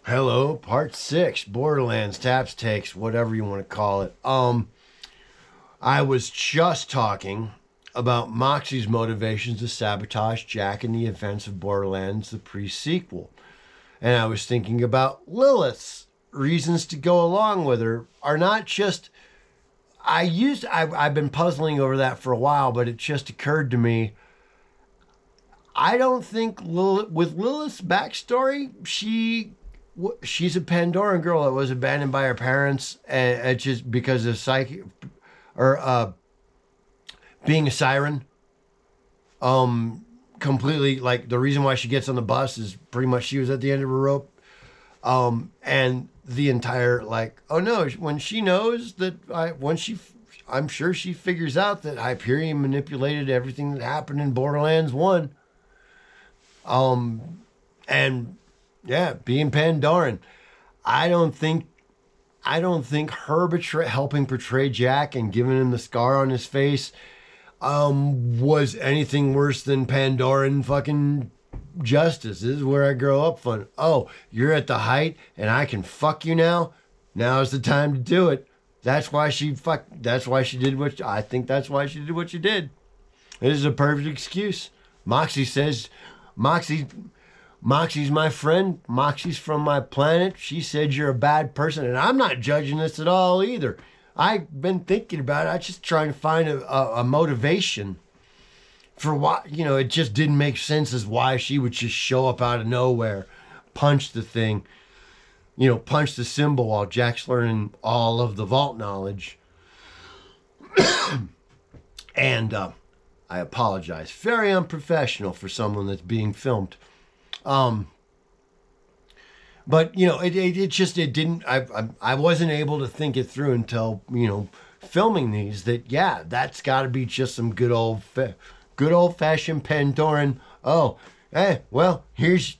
Hello, part 6, Borderlands, Taps Takes, whatever you want to call it. I was just talking about Moxxi's motivations to sabotage Jack in the events of Borderlands, the pre-sequel. And I was thinking about Lilith's reasons to go along with her are not just... I've been puzzling over that for a while, but it just occurred to me, I don't think with Lilith's backstory, she's a Pandoran girl that was abandoned by her parents, and just because of being a siren. Completely, like, the reason why she gets on the bus is pretty much she was at the end of her rope. And the entire, like, oh no, when she knows that, I'm sure she figures out that Hyperion manipulated everything that happened in Borderlands 1. And yeah, being Pandoran, I don't think her helping portray Jack and giving him the scar on his face was anything worse than Pandoran fucking justice. This is where I grow up fun. Oh, you're at the height and I can fuck you now? Now's the time to do it. That's why she did what she did. This is a perfect excuse. Moxxi says, Moxxi's my friend. Moxxi's from my planet. She said you're a bad person. And I'm not judging this at all either. I've been thinking about it. I'm just trying to find a motivation for why, it just didn't make sense as why she would just show up out of nowhere, punch the thing, punch the symbol while Jack's learning all of the vault knowledge. And I apologize. Very unprofessional for someone that's being filmed. But I wasn't able to think it through until, filming these, that's gotta be just some good old fashioned Pandoran. Oh, hey, well, here's,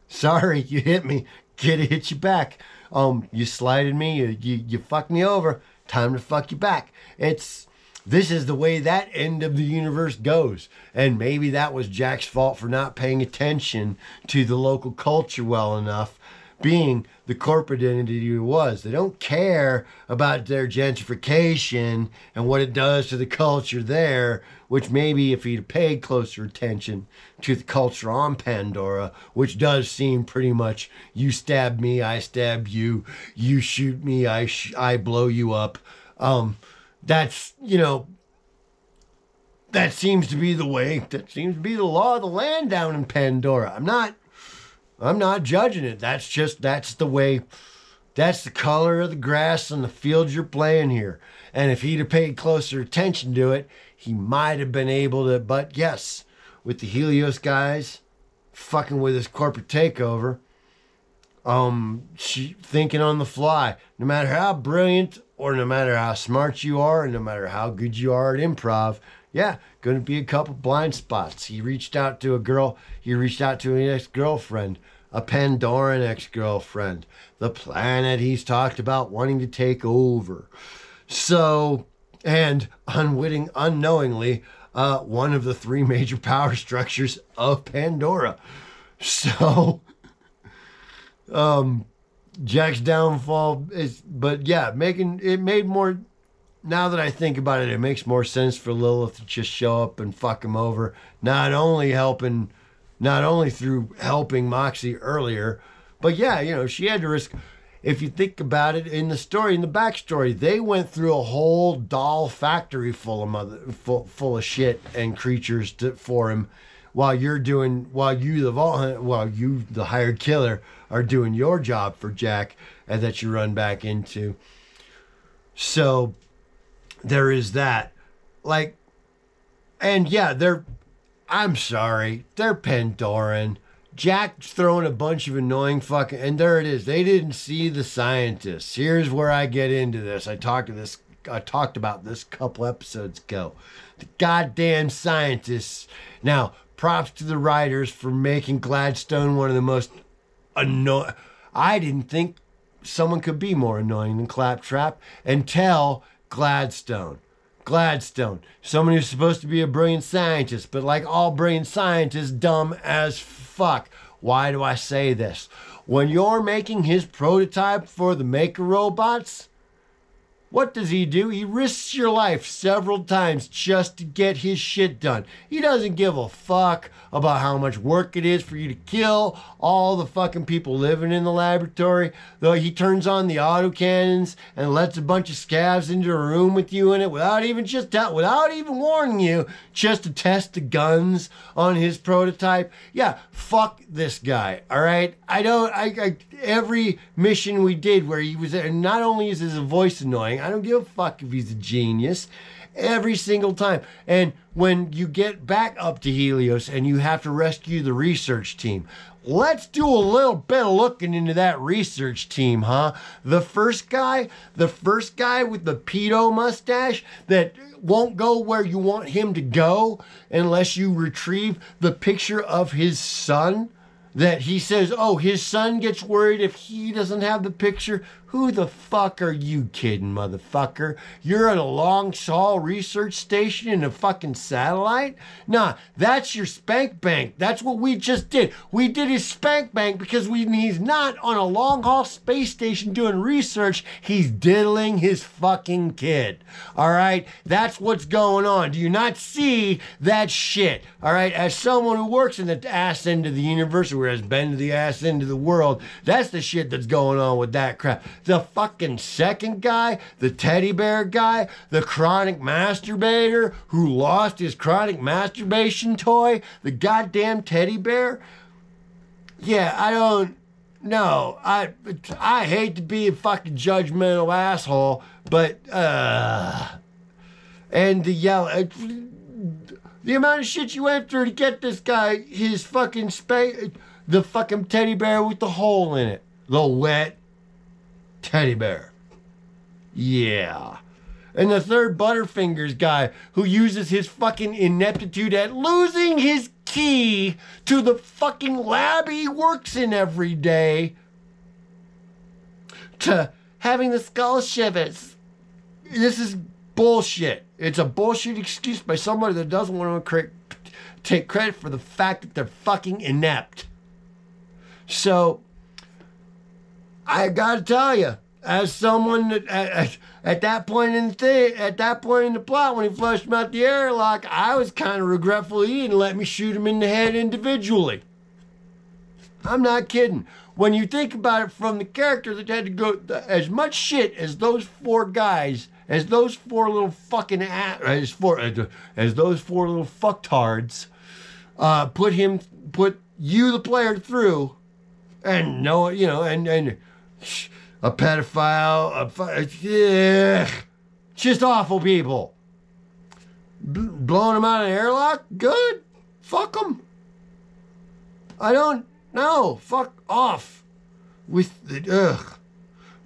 sorry, you hit me. Kid hit you back. You slighted me, you fucked me over. Time to fuck you back. This is the way that end of the universe goes. And maybe that was Jack's fault for not paying attention to the local culture well enough, being the corporate entity he was. They don't care about their gentrification and what it does to the culture there, which maybe if he'd paid closer attention to the culture on Pandora, which does seem pretty much you stab me, I stab you, you shoot me, I blow you up. That's, that seems to be the way, that seems to be the law of the land down in Pandora. I'm not judging it. That's the way, that's the color of the grass on the field you're playing here. And if he'd have paid closer attention to it, he might have been able to, but yes, with the Helios guys fucking with his corporate takeover, she thinking on the fly, no matter how brilliant or no matter how smart you are, and no matter how good you are at improv, going to be a couple blind spots. He reached out to an ex-girlfriend, a Pandoran ex-girlfriend, the planet he's talked about wanting to take over. So, and unknowingly, one of the 3 major power structures of Pandora. So, Jack's downfall made more, now that I think about it, it makes more sense for Lilith to just show up and fuck him over. Not only through helping Moxxi earlier, but she had to risk. If you think about it, in the backstory, they went through a whole doll factory full of shit and creatures for him, while you, the hired killer, are doing your job for Jack, and that you run back into. So there is that. I'm sorry, they're Pandoran. Jack's throwing a bunch of annoying fucking, and there it is. They didn't see the scientists. Here's where I get into this. I talked about this a couple episodes ago. The goddamn scientists. Now, props to the writers for making Gladstone one of the most annoying. I didn't think someone could be more annoying than Claptrap until Gladstone. Someone who's supposed to be a brilliant scientist, but like all brilliant scientists, dumb as fuck. Why do I say this? when you're making his prototype for the Maker robots, what does he do? He risks your life several times just to get his shit done. He doesn't give a fuck about how much work it is for you to kill all the fucking people living in the laboratory. Though he turns on the autocannons and lets a bunch of scavs into a room with you in it without even warning you, just to test the guns on his prototype. Yeah, fuck this guy. All right, every mission we did where he was there, not only is his voice annoying, I don't give a fuck if he's a genius. Every single time. And when you get back up to Helios and you have to rescue the research team, let's do a little bit of looking into that research team, huh? The first guy with the pedo mustache that won't go where you want him to go unless you retrieve the picture of his son, that he says, oh, his son gets worried if he doesn't have the picture. Who the fuck are you kidding, motherfucker? You're at a long-haul research station in a fucking satellite? Nah, that's your spank bank. That's what we just did. We did his spank bank because he's not on a long-haul space station doing research. He's diddling his fucking kid. All right? That's what's going on. Do you not see that shit? All right? As someone who works in the ass end of the universe, or has been to the ass end of the world, that's the shit that's going on with that crap. The fucking second guy, the teddy bear guy, the chronic masturbator who lost his chronic masturbation toy, the goddamn teddy bear. Yeah, I don't know. I hate to be a fucking judgmental asshole, but and the amount of shit you went through to get this guy his fucking the fucking teddy bear with the hole in it, the wet teddy bear. Yeah. And the third Butterfingers guy who uses his fucking ineptitude at losing his key to the fucking lab he works in every day to having the skull shivers. This is bullshit. It's a bullshit excuse by somebody that doesn't want to take credit for the fact that they're fucking inept. So, I gotta tell you, as someone that at that point in the plot, when he flushed him out the airlock, I was kind of regretful he didn't let me shoot him in the head individually. I'm not kidding. When you think about it from the character that had to go as much shit as those four guys, as those four little fucking as those four little fucktards put you the player through, and and a pedophile, just awful people. Blowing them out of the airlock? Good. Fuck them. I don't know. Fuck off. With the,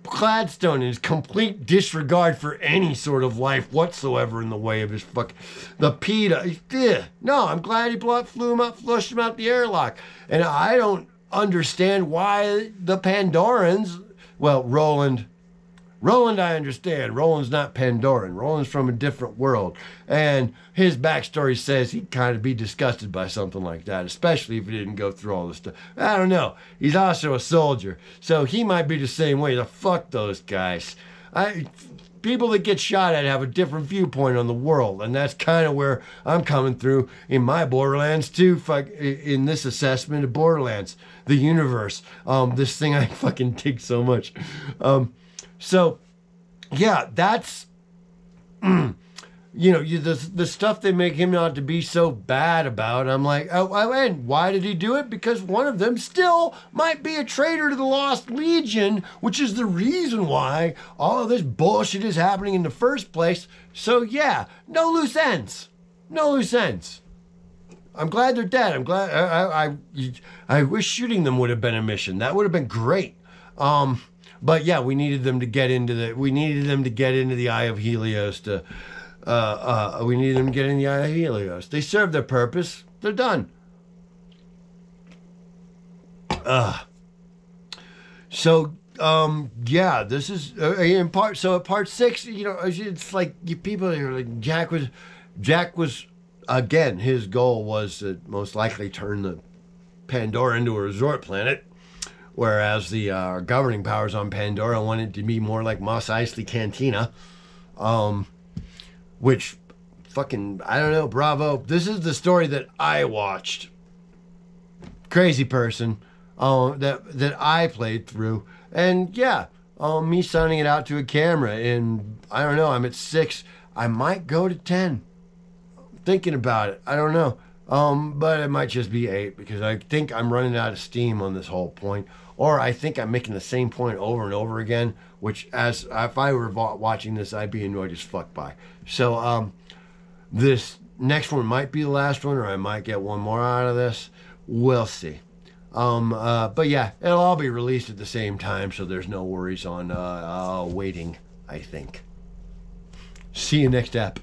Gladstone and his complete disregard for any sort of life whatsoever in the way of his the PETA. No, I'm glad he flushed him out the airlock. And I don't understand why the Pandorans, well, Roland, I understand. Roland's not Pandoran. Roland's from a different world. And his backstory says he'd kind of be disgusted by something like that, especially if he didn't go through all this stuff. I don't know. He's also a soldier, so he might be the same way. Fuck those guys. People that get shot at have a different viewpoint on the world, and that's kind of where I'm coming through in my Borderlands too, in this assessment of Borderlands, the universe, this thing I fucking dig so much. So, yeah, that's, the stuff they make him out to be so bad about. I'm like, and why did he do it? Because one of them still might be a traitor to the Lost Legion, which is the reason why all of this bullshit is happening in the first place. So, yeah, no loose ends. No loose ends. I'm glad they're dead. I'm glad. I wish shooting them would have been a mission. That would have been great. But yeah, we needed them to get into the Eye of Helios we needed them to get in the Eye of Helios. They served their purpose. They're done. Yeah, this is in part. So at part 6, it's like people are like Jack was again. His goal was to most likely turn the Pandora into a resort planet. whereas the governing powers on Pandora wanted to be more like Mos Eisley Cantina, which fucking, I don't know, bravo. This is the story that I watched. Crazy person that I played through. And yeah, me sounding it out to a camera, and I don't know, I'm at 6. I might go to 10. Thinking about it. I don't know. But it might just be 8 because I think I'm running out of steam on this whole point. Or I think I'm making the same point over and over again, which as if I were watching this, I'd be annoyed as fuck by. So this next one might be the last one, or I might get one more out of this. We'll see. But yeah, it'll all be released at the same time, so there's no worries on waiting, I think. See you next ep.